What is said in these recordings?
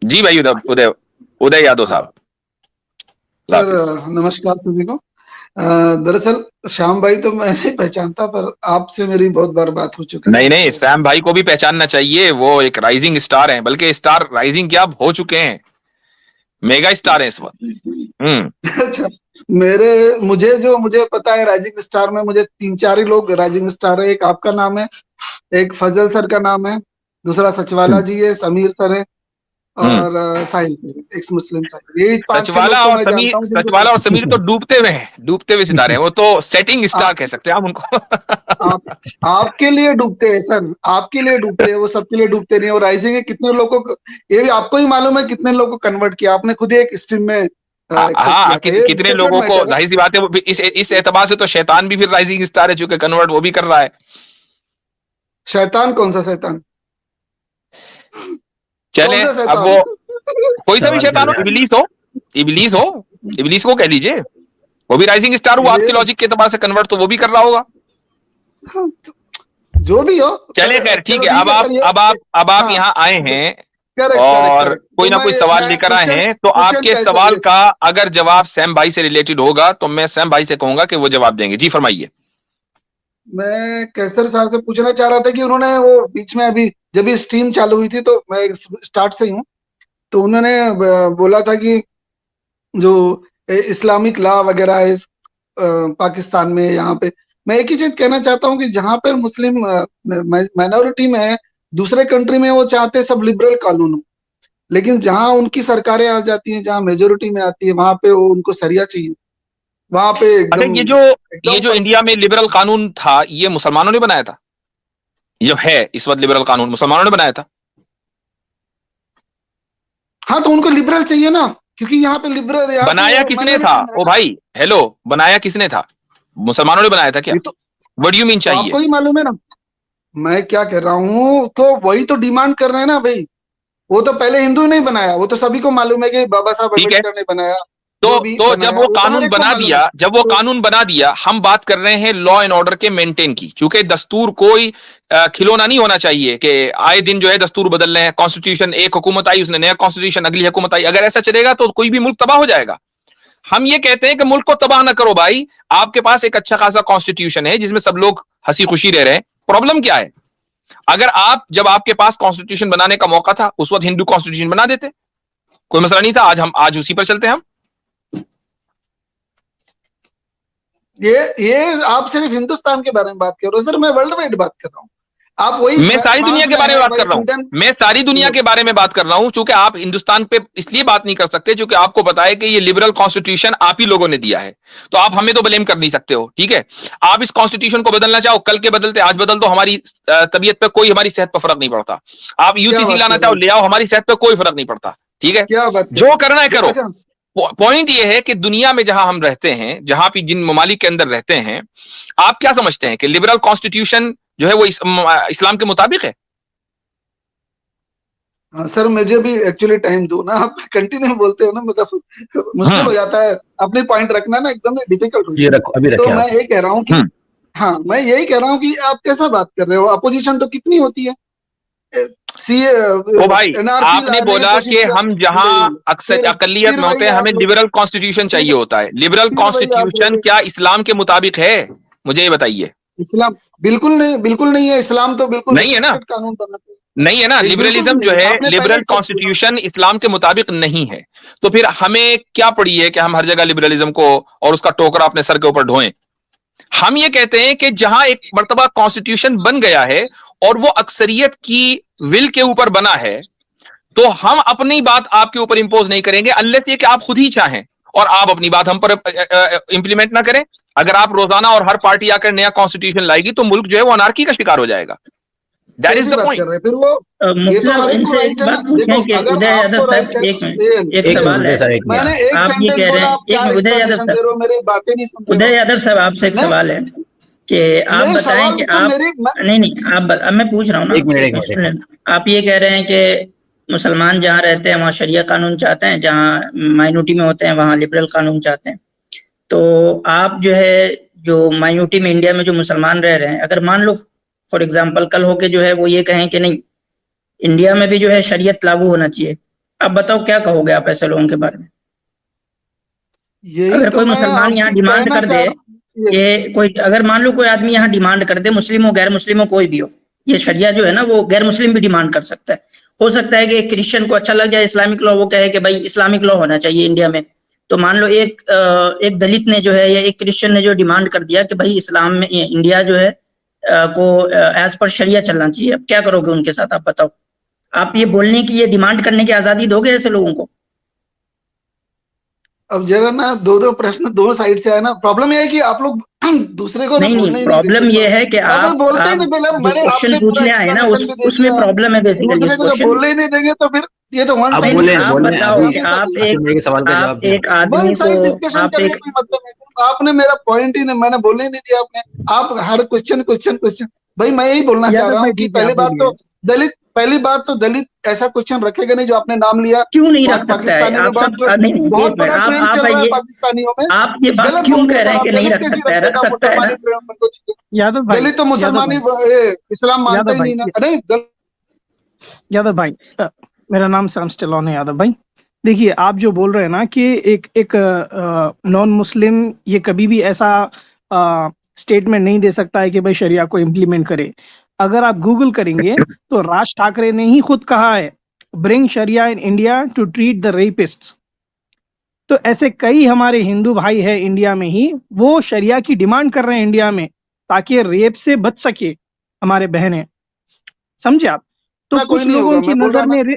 जी भाई, उदय उदय उदय यादव साहब। सर नमस्कार सभी को। दरअसल श्याम भाई तो मैं नहीं पहचानता, पर आपसे मेरी बहुत बार बात हो चुकी है नहीं नहीं, तो। सैम भाई को भी पहचानना चाहिए, वो एक राइजिंग स्टार हैं, बल्कि स्टार राइजिंग क्या हो चुके हैं, मेगा स्टार हैं इस वक्त। हम्म। अच्छा, मुझे पता है राइजिंग स्टार में मुझे तीन चार ही लोग राइजिंग स्टार है। एक आपका नाम है, एक फजल सर का नाम है, दूसरा सचवाला हम्म। जी है, समीर सर है, हम्म। और साहिल सर, एक्स मुस्लिम सर। ये पांच छह लोग सचवाला तो और मैं समीर, जानता हूँ जिनको सचवाला और समीर तो डूबते हुए हैं, डूबते हुए सितारे हैं, वो तो सेटिंग स्टार आप कह सकते हैं आप उनको। आप आपके लिए डूबते हैं सर, आपके लिए डूबते हैं, वो सबके लिए डूबते नहीं। और राइजिंग है कितने लोगों को, ये भी आपको ही मालूम है कितने लोगों को कन्वर्ट किया, आपने खुद ही एक स्ट्रीम में एक्सेप्ट हाँ, किया था। ये कितने सेपरेट लोगों को, मैटर है। जाहिर सी बात है, वो इस एतबार से तो शैतान भी फिर राइजिंग स्टार है, चूंकि कन्वर्ट वो भी कर रहा है। शैतान कौन सा शैतान? कौन चले, सा अब शैतान? वो कोई सा भी सवाल शैतान कर हो, रहे हैं इबलीस हो, इबलीस हो, इबलीस को कह लीजिए, वो भी राइजिंग स्टार हुआ ये आपके लॉजिक के एतबार से, कन्वर्ट तो वो भी कर रहा होगा। जो भी हो, चले खैर, ठीक चलो है, ठीक अब है आप सर। ये अब आप अब आप हाँ, यहाँ आए हैं करेक्ट करेक्ट और करेक्ट। कोई तो ना मैं कोई सवाल मैं लेकर आए क्वेश्चन हैं, तो क्वेश्चन आपके कैसे सवाल ये, का अगर जवाब सैम भाई से रिलेटेड होगा तो मैं सैम भाई से कहूंगा कि वो जवाब देंगे। जी फरमाइए। मैं कैसर साहब से पूछना चाह रहा था कि उन्होंने वो बीच में अभी जब ये स्ट्रीम चालू हुई थी, तो मैं स्टार्ट से ही हूँ, तो उन्होंने बोला था कि जो इस्लामिक लॉ वगैरह है पाकिस्तान में, यहाँ पे मैं एक ही चीज कहना चाहता हूँ कि जहाँ पर मुस्लिम माइनॉरिटी में है, दूसरे कंट्री में वो चाहते हैं सब लिबरल कानून हो, लेकिन जहाँ उनकी सरकारें आ जाती हैं, जहाँ मेजोरिटी में आती है, वहां पे वो उनको सरिया चाहिए, वहां पे अच्छा, एकदम ये एकदम जो इंडिया में लिबरल कानून था, ये मुसलमानों ने बनाया था? जो है इस वक्त लिबरल कानून, मुसलमानों ने बनाया था? हाँ, तो उनको लिबरल चाहिए ना, क्योंकि यहाँ पे लिबरल, यहाँ पे बनाया किसने था माइनॉरिटी में है ओ ना। भाई, हेलो, बनाया किसने था? मुसलमानों ने बनाया था क्या? ये व्हाट डू यू मीन तो आपको चाहिए? ही मालूम है ना। मैं क्या कह रहा हूँ, तो वही तो डिमांड कर रहे हैं ना भाई। वो तो पहले हिंदू ने बनाया, वो तो सभी को मालूम है कि बाबा साहब ठीक है, अम्बेडकर ने बनाया, जो तो भी जब बनाया वो वो तो हर कानून एक को बना मालूम है। दिया, जब वो तो कानून बना दिया, हम बात कर रहे हैं लॉ एंड ऑर्डर के मेंटेन की, क्योंकि दस्तूर कोई खिलौना नहीं होना चाहिए कि आए दिन जो है दस्तूर बदल रहे हैं। कॉन्स्टिट्यूशन, एक हुकूमत आई उसने नया कॉन्स्टिट्यूशन, अगली हुकूमत आई, अगर ऐसा चलेगा तो कोई भी मुल्क तबाह हो जाएगा। हम ये कहते हैं कि मुल्क को तबाह ना करो भाई, आपके पास एक अच्छा खासा कॉन्स्टिट्यूशन है जिसमें सब लोग हंसी खुशी रह रहे हैं। प्रॉब्लम क्या है? अगर आप, जब आपके पास कॉन्स्टिट्यूशन बनाने का मौका था उस वक्त हिंदू कॉन्स्टिट्यूशन बना देते, कोई मसला नहीं था। आज उसी पर चलते हैं हम। ये आप सिर्फ हिंदुस्तान के बारे में बात कर रहे हो सर, मैं वर्ल्ड वाइड बात कर रहा हूँ। आप वही मैं सारी दुनिया फ्रांस के में बारे में है बात भाई, कर रहा हूं, स्वीडन। मैं सारी दुनिया के बारे में बात कर रहा हूं, क्योंकि आप हिंदुस्तान पे इसलिए बात नहीं कर सकते क्योंकि आपको पता है कि ये लिबरल कॉन्स्टिट्यूशन आप ही लोगों ने दिया है, तो आप हमें तो ब्लेम कर नहीं सकते हो। ठीक है, आप इस कॉन्स्टिट्यूशन को बदलना चाहो, कल के बदलते आज बदल दो, हमारी तबीयत पे कोई, हमारी सेहत पर फर्क नहीं पड़ता। आप क्या यूसीसी बात लाना कर रहे चाहो हो? ले आओ, हमारी सेहत पे कोई फर्क नहीं पड़ता। ठीक है, क्या बात कर जो रहे करना है हो? करो। अच्छा, पॉइंट ये है कि दुनिया में जहां हम रहते हैं, जहां भी जिन ममालिक के अंदर रहते हैं, आप क्या समझते हैं कि लिबरल कॉन्स्टिट्यूशन जो है वो इस्लाम के मुताबिक है? हाँ सर, मुझे भी एक्चुअली टाइम दो ना, आप कंटिन्यू बोलते हो ना, मतलब मुश्किल हम्म। हो जाता है अपने पॉइंट रखना ना, एकदम डिफिकल्ट हो ये जाता है। रखो, अभी तो रखे मैं आप। यही कह रहा हूँ कि, हम्म। हाँ मैं यही कह रहा हूँ कि आप कैसा बात कर रहे हो, अपोजिशन तो कितनी होती है। सी ओ भाई, एनआरसी आपने लाने की बोला कोशिश कि कर, हम जहां अक्सर फिर अकलियत फिर में होते वही हैं आप हमें लोग, लिबरल कॉन्स्टिट्यूशन चाहिए फिर होता है। लिबरल फिर वही आप कॉन्स्टिट्यूशन लोग। क्या इस्लाम के मुताबिक है? मुझे ये बताइए। इस्लाम बिल्कुल नहीं, बिल्कुल नहीं है। इस्लाम तो बिल्कुल नहीं है ना? रिस्ट्रिक्टेड कानून बनाते नहीं है ना? हैं, एक बिल्कुल लिबरलिज्म भी जो नहीं, है, आपने पहले लिबरल एक्सेप्ट किया। कॉन्स्टिट्यूशन इस्लाम के मुताबिक नहीं है, तो फिर हमें क्या पड़ी है कि हम हर जगह लिबरलिज्म को और उसका टोकरा अपने सर के ऊपर ढोएं? हम ये कहते हैं कि जहां एक मर्तबा कॉन्स्टिट्यूशन बन गया है और वो अक्सरियत की विल के ऊपर बना है, तो हम अपनी बात आपके ऊपर इंपोज नहीं करेंगे अनलेस ये कि आप खुद ही चाहें और आप अपनी बात हम पर इंप्लीमेंट ना करें। अगर आप रोजाना और हर पार्टी आकर नया कॉन्स्टिट्यूशन लाएगी तो मुल्क जो है वो अनार्की का शिकार हो जाएगा। दैट इज कैसी द बात पॉइंट। कर रहे हैं फिर वो। ये मुफ्ती तो साहब, हर एक को इनसे एक राइट है बात ना। देखो, पूछें कि अगर उदय यादव आपको साहब, राइट है, एक एक सवाल मिनट, है। उदय साहब, एक मिनट। मैंने एक आप ये सेंटेंस कह रहे बोला, हैं, आप एक चार मिनट, उदय यादव एक्सप्लेनेशन दे रहे साहब, हो, मेरी बातें नहीं सुन रहे उदय हो। यादव साहब, आपसे एक नहीं, सवाल है कि आप नहीं बताएं सवाल कि तो आप, मेरी नहीं नहीं, अब मैं पूछ रहा हूँ ना एक मिनट, आपसे, एक मिनट, एक मिनट। आप ये कह रहे हैं कि मुसलमान जहाँ रहते हैं वहाँ शरिया कानून चाहते हैं, जहाँ माइनॉरिटी में होते हैं वहाँ लिबरल कानून चाहते हैं। तो आप जो है, जो माइनॉरिटी में इंडिया में जो मुसलमान रह रहे हैं, अगर मान लो फॉर एग्जांपल कल होके जो है वो ये कहें कि नहीं, इंडिया में भी जो है शरीयत लागू होना चाहिए, अब बताओ क्या कहोगे आप ऐसे लोगों के बारे में? यही अगर तो कोई मैं मुसलमान यहाँ आपको डिमांड कहना कर चाह दे रहा हूँ। कि कोई, अगर मान लो कोई आदमी यहाँ डिमांड कर दे, मुस्लिम हो गैर मुस्लिम हो कोई भी हो, ये शरिया जो है ना वो गैर मुस्लिम भी डिमांड कर सकता है। हो सकता है कि एक क्रिश्चियन को अच्छा लग जाए इस्लामिक लॉ, वो कहे कि भाई इस्लामिक लॉ होना चाहिए इंडिया में। तो मान लो एक दलित ने जो है या एक क्रिश्चियन ने जो डिमांड कर दिया कि भाई इस्लाम में इंडिया जो है को एज पर शरिया चलना चाहिए। अब क्या करोगे उनके साथ, आप बताओ? आप ये बोलने की, ये डिमांड करने की आजादी दोगे ऐसे लोगों को? अब जरा ना दो दो प्रश्न दोनों साइड से आए ना। प्रॉब्लम यह है कि आप लोग दूसरे को ना नहीं बोलने ही नहीं देते। प्रॉब्लम ये है कि आप लोग बोलते ही आप नहीं पहले। जो मैंने क्वेश्चन आपने पूरा पूछने आए ना एक्सप्लेनेशन भी दे उसमें दिया। प्रॉब्लम है बेसिकली दूसरे इस को जब क्वेश्चन में। बोलने ही नहीं देंगे तो फिर ये तो वन अब साइड बोले आप बोले बताओ अभी कि आसिम भाई के सवाल का जवाब आप दिया। एक वन आदमी को, साइड डिस्कशन आप करने एक, कोई मतलब नहीं। आपने मेरा पॉइंट ही नहीं, मैंने बोलने ही नहीं दिया आपने। आप हर क्वेश्चन क्वेश्चन क्वेश्चन। भाई मैं यही बोलना चाह यादव रहा भाई हूँ कि दीजिए, आप बोलिए। पहली बात तो दलित ऐसा क्वेश्चन रखेगा नहीं जो आपने नाम लिया। क्यों नहीं रख सकता है? पाकिस्तानी में आप सब नहीं, बहुत एक मिनट, बड़ा ट्रेंड चल रहा है पाकिस्तानियों में। आप ये बात गलत क्यों बोल कह दिया रहे सर हैं आप। कि नहीं दलित रख कैसे सकता है? रख रखेगा सकता है मुसलमानी ना? ट्रेंड में कुछ। यादव भाई, दलित तो मुसलमानी इस्लाम मानता यादव ही भाई, नहीं ना। नहीं यादव भाई, मेरा नाम सैम स्टेलोन है। यादव भाई देखिए, आप जो बोल रहे हैं ना कि एक नॉन मुस्लिम ये कभी भी ऐसा स्टेटमेंट नहीं दे सकता है कि भाई शरिया को इम्प्लीमेंट करे। अगर आप गूगल करेंगे तो राज ठाकरे ने ही खुद कहा है, bring sharia in India to treat the rapists. तो ऐसे कई हमारे हिंदू भाई हैं इंडिया में ही, वो शरिया की डिमांड कर रहे हैं इंडिया में, ताकि रेप से बच सके हमारे बहनें। समझे आप? तो कोई कुछ नहीं लोगों होगा, की मैं बोल रहा नजर ना। में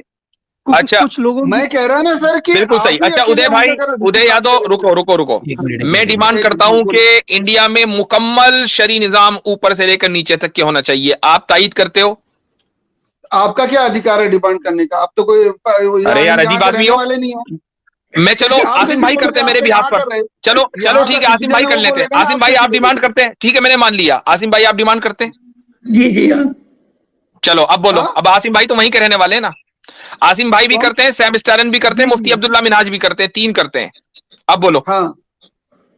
अच्छा, कुछ लोगों की, मैं कह रहा ना सर कि बिल्कुल सही। आप ही अच्छा अकेले उदय हम भाई, अगर उदय यादव, रुको रुको रुको। एक मिनट मैं डिमांड करता हूं कि इंडिया में मुकम्मल शरी निजाम ऊपर से लेकर नीचे तक के होना चाहिए। आप तायद करते हो? आपका क्या अधिकार है डिमांड करने का? आप तो कोई अरे यार यहाँ अजीब के आदमी रहने हो। वाले नहीं हो। मैं चलो जैसे आप आसिम जैसे भाई लोग करते हैं जो मेरे आपके भी हाथ यहाँ पर। कर रहे हैं, चलो चलो यहाँ का ठीक है, आसिम सिटीजन भाई है कर वो लेते हैं। बोलेगा ना, आसिम आप भाई कैसे आप डिमांड बोलोगे? करते हैं, ठीक है मैंने मान लिया। आसिम भाई आप डिमांड करते हैं, जी जी हाँ। चलो अब बोलो। हाँ? अब आसिम भाई तो वहीं के रहने वाले हैं ना। आसिम भाई भी कौन? करते हैं, सैम स्टैलिन भी करते हैं, जी मुफ्ती जी, अब्दुल्ला मिनहाज भी करते हैं, 3 करते हैं। अब बोलो। हाँ,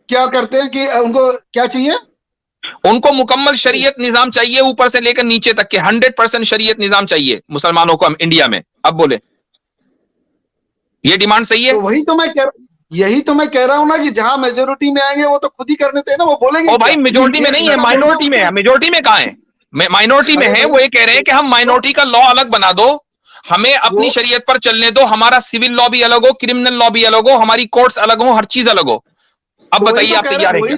क्या करते हैं कि उनको क्या चाहिए? उनको मुकम्मल शरीयत निजाम चाहिए ऊपर से लेकर नीचे तक के। 100% शरीयत निजाम चाहिए मुसलमानों को इंडिया में। अब बोले, ये डिमांड सही है? तो यही तो मैं कह रहा हूँ ना कि जहां मेजोरिटी में आएंगे वो तो खुद ही करने थे ना। वो बोलेंगे ओ क्या? भाई मेजोरिटी में नहीं है, जितना बोलना माइनॉरिटी में है। उतना। मेजोरिटी में कहाँ है? माइनॉरिटी में अरे है। भाई वो ये कह रहे हैं कि हम माइनॉरिटी का लॉ अलग बना दो, हमें अपनी वो शरीयत पर चलने दो, हमारा सिविल लॉ भी अलग हो, क्रिमिनल लॉ भी अलग हो, हमारी कोर्ट्स अलग हो, हर चीज अलग हो। अब तो वही बताइए तो आप कह तैयार है रहे क्या?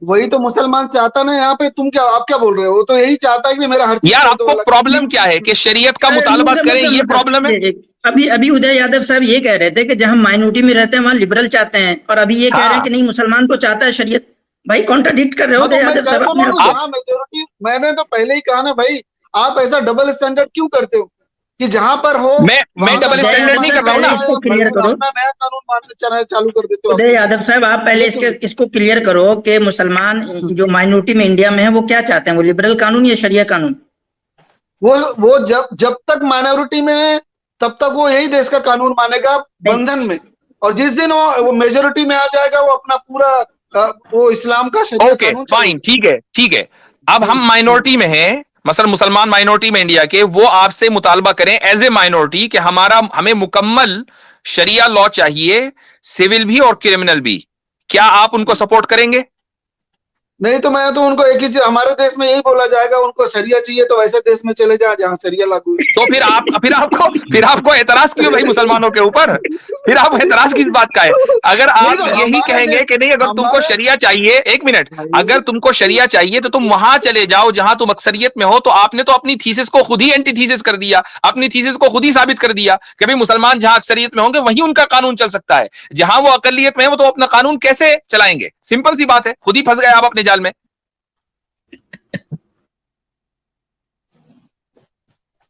वही तो मुसलमान चाहता ना। यहाँ पे आप क्या बोल रहे हो? वो तो यही चाहता है कि मेरा हर चीज यार कर दो आपको अलग। प्रॉब्लम क्या है कि शरीयत का अरे मुंह मुतालबा से करें, ये प्रॉब्लम है? अभी अभी उदय यादव साहब ये कह रहे थे कि जहां माइनॉरिटी में रहते हैं वहां लिबरल चाहते हैं, और अभी ये कह रहे हैं हाँ कि नहीं मुसलमान तो चाहता है शरीयत। भाई कॉन्ट्राडिक्ट कर रहे हो हाँ, तो उदय मैं यादव कह साहब बोल अपने रहा आप हूँ को। जहाँ मेजोरिटी। मैंने तो पहले ही कहा ना भाई, आप ऐसा डबल स्टैंडर्ड क्यों करते हो कि जहां पर हो मैं वहां का डबल उदय कानून स्टैंडर्ड यादव नहीं माना कर साहब रहा हूं पहले ना। जाएगा इसको या फिर क्लियर करो। अपना नया कानून मानना चालू कर देते हो आप उदय लोग? यादव साहब आप पहले ये तो इसको क्लियर करो कि मुसलमान जो माइनॉरिटी में इंडिया में है वो क्या चाहते हैं, वो लिबरल कानून या शरिया कानून? वो जब तक माइनॉरिटी में है तब तक वो यही देश का कानून मानेगा नहीं बंधन में। और जिस दिन वो मेजोरिटी में आ जाएगा वो अपना पूरा वो इस्लाम का शरिया ओके कानून चालू फाइन, ठीक है ठीक है। अब करेगा। हम माइनॉरिटी में हैं, मसलन मुसलमान माइनॉरिटी में इंडिया के, वो आपसे मुतालबा करें एज ए माइनॉरिटी कि हमें मुकम्मल शरिया लॉ चाहिए, सिविल भी और क्रिमिनल भी। क्या आप उनको सपोर्ट करेंगे? नहीं तो मैं तो उनको एक ही चीज, हमारे देश में यही बोला जाएगा, उनको शरिया चाहिए तो वैसे देश में चले जाए जहाँ शरिया लागू है। तो फिर आपको एतराज क्यों भाई मुसलमानों के ऊपर? फिर आप एतराज किस बात का है? अगर नहीं आप तो यही हमारे कहेंगे देश कि नहीं, अगर तुमको हमारे शरिया चाहिए, एक मिनट, भाई अगर तुमको शरिया चाहिए तो तुम वहां चले जाओ जहां तुम अक्सरियत में हो। तो आपने तो अपनी थीसिस को खुद ही एंटी थीसिस कर दिया, अपनी थीसिस को खुद ही साबित कर दिया कि भाई मुसलमान जहां अक्सरियत में होंगे वहीं उनका कानून चल सकता है, जहां वो अकलियत में है वो तो अपना कानून कैसे चलाएंगे? सिंपल सी बात है, खुद ही फंस गए आप अपने जाल में।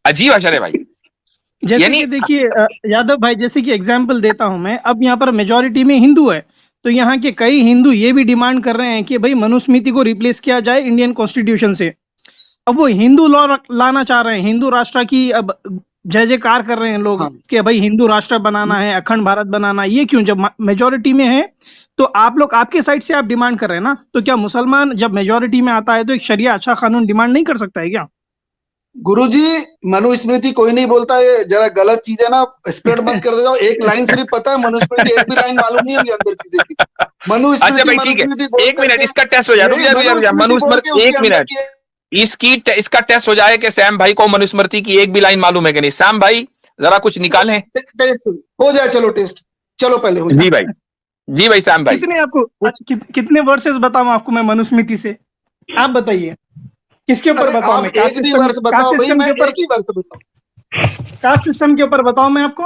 अजीब अशर है भाई। जैसे यानी कि देखिए यादव भाई, जैसे कि एग्जांपल देता हूं मैं। अब यहाँ पर मेजॉरिटी में हिंदू है, तो यहाँ के कई हिंदू ये भी डिमांड कर रहे हैं कि भाई मनुस्मृति को रिप्लेस किया जाए इंडियन कॉन्स्टिट्यूशन से। अब वो हिंदू लॉ लाना चाह रहे हैं, हिंदू राष्ट्र की अब जय जयकार कर रहे हैं लोग हाँ कि भाई हिंदू राष्ट्र बनाना है, अखंड भारत बनाना है। ये क्यों? जब मेजोरिटी में है तो आप लोग आपके साइड से आप डिमांड कर रहे हैं ना, तो क्या मुसलमान जब मेजोरिटी में आता है तो एक शरिया अच्छा कानून डिमांड नहीं कर सकता है क्या? गुरुजी, मनुस्मृति कोई नहीं बोलता, ये जरा गलत चीज है ना, स्प्रेड मत कर देता हूँ। एक लाइन सिर्फ पता है मनुस्मृति, एक भी लाइन मालूम नहीं है अंदर चीजें की। अच्छा भाई ठीक है, एक मिनट इसका टेस्ट हो जाए। मनुस्मृति, एक मिनट इसका टेस्ट हो जाए कि सैम भाई को मनुस्मृति की एक भी लाइन मालूम है कि नहीं। सैम भाई जरा कुछ निकालें। टेस्ट हो जाए, चलो टेस्ट, चलो पहले हो जाए। जी भाई सैम भाई, कितने आपको कितने वर्सेस बताऊं आपको मैं मनुस्मृति से? आप बताइए किसके ऊपर बताऊं मैं? कास्ट सिस्टम के ऊपर बताऊं मैं आपको?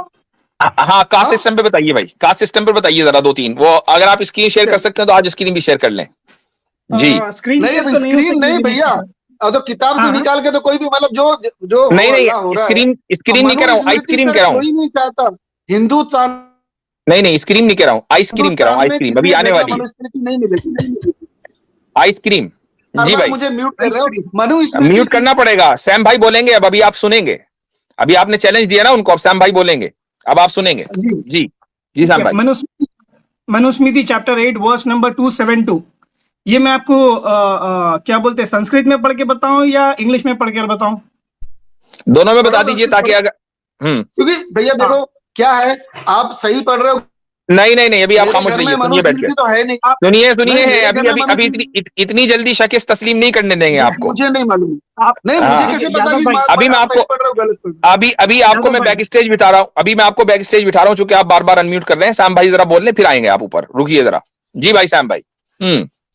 हाँ कास्ट सिस्टम पे बताइए भाई, कास्ट सिस्टम पे बताइए जरा 2-3। वो अगर आप स्क्रीन शेयर कर सकते हैं तो आज स्क्रीन भी शेयर कर लें। जी स्क्रीन नहीं भैया, अब तो किताब से निकाल के तो कोई भी, मतलब जो नहीं स्क्रीन नहीं कह रहा हूँ, आइसक्रीम कह रहा हूँ। कोई नहीं चाहता हिंदुस्तान, नहीं स्क्रीन नहीं कह रहा हूँ, आइसक्रीम कह रहा हूँ। आइसक्रीम अभी आने वाली है, मनुस्मृति नहीं मिलेगी। आइसक्रीम। जी भाई मुझे म्यूट कर रहे हो, मनुस्मृति म्यूट करना पड़ेगा। सैम भाई बोलेंगे अब, अभी आप सुनेंगे। अभी आपने चैलेंज दिया ना उनको, अब सैम भाई बोलेंगे, अब आप सुनेंगे। जी सैम भाई। Manusmriti chapter 8 verse number 272। ये मैं आपको क्या बोलते हैं, संस्कृत में पढ़ के बताऊं या इंग्लिश में पढ़ के बताऊं? दोनों में बता दीजिए ताकि अगर क्योंकि भैया देखो क्या है, आप सही पढ़ रहे हो। नहीं अभी आप खामोश रहिए, सुनिए बैठ के। तो है नहीं, सुनिए अभी इतनी जल्दी शकीस तस्लीम नहीं करने देंगे आपको। मुझे नहीं मालूम, नहीं मुझे कैसे पता कि अभी मैं आपको अभी आपको मैं बैक स्टेज बिठा रहा हूँ। अभी मैं आपको बैक स्टेज बिठा रहा हूँ, चूंकि आप बार बार अनम्यूट कर रहे हैं। सैम भाई जरा बोल लें, फिर आएंगे आप ऊपर, रुकिए जरा। जी भाई सैम भाई।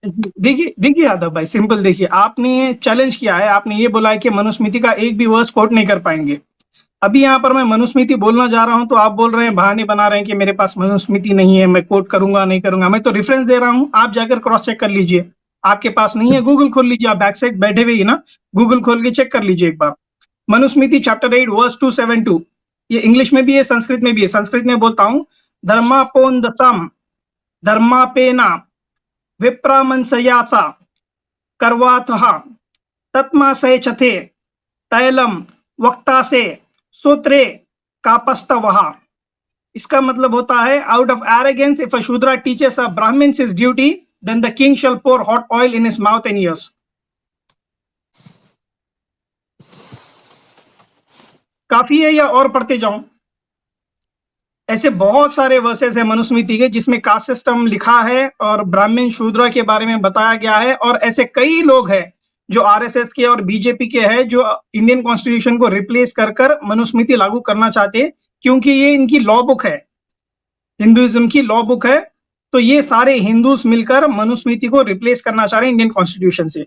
देखिए यादव भाई, सिंपल देखिए, आपने चैलेंज किया है, आपने ये बोला है कि मनुस्मृति का एक भी वर्स कोट नहीं कर पाएंगे। अभी यहाँ पर मैं मनुस्मृति बोलना जा रहा हूं तो आप बोल रहे हैं, बहाने बना रहे हैं कि मेरे पास मनुस्मृति नहीं है, मैं कोट करूंगा नहीं करूंगा। मैं तो रेफरेंस दे रहा हूं, आप जाकर क्रॉस चेक कर लीजिए। आपके पास नहीं है, गूगल खोल लीजिए, आप बैक साइड बैठे हुए ही ना, गूगल खोल के चेक कर लीजिए एक बार। मनुस्मृति चैप्टर 8 वर्स 272, ये इंग्लिश में भी है, संस्कृत में भी है। संस्कृत में बोलता हूँ, धर्मापोन्दसम धर्मापेना विप्रामंसयासा कर्वाथः तत्मासे चथे तैलम वक्तासे सूत्रे कापस्तवः। इसका मतलब होता है, out of arrogance if a Shudra teaches a Brahmins his duty, then the king shall pour hot oil in his mouth and ears. काफी है या और पढ़ते जाऊं? ऐसे बहुत सारे वर्सेस है मनुस्मृति के जिसमें कास्ट सिस्टम लिखा है और ब्राह्मण शूद्र के बारे में बताया गया है। और ऐसे कई लोग हैं जो आरएसएस के और बीजेपी के हैं जो इंडियन कॉन्स्टिट्यूशन को रिप्लेस कर मनुस्मृति लागू करना चाहते हैं, क्योंकि ये इनकी लॉ बुक है, हिंदुइज्म की लॉ बुक है। तो ये सारे हिंदूज मिलकर मनुस्मृति को रिप्लेस करना चाह रहे हैं इंडियन कॉन्स्टिट्यूशन से।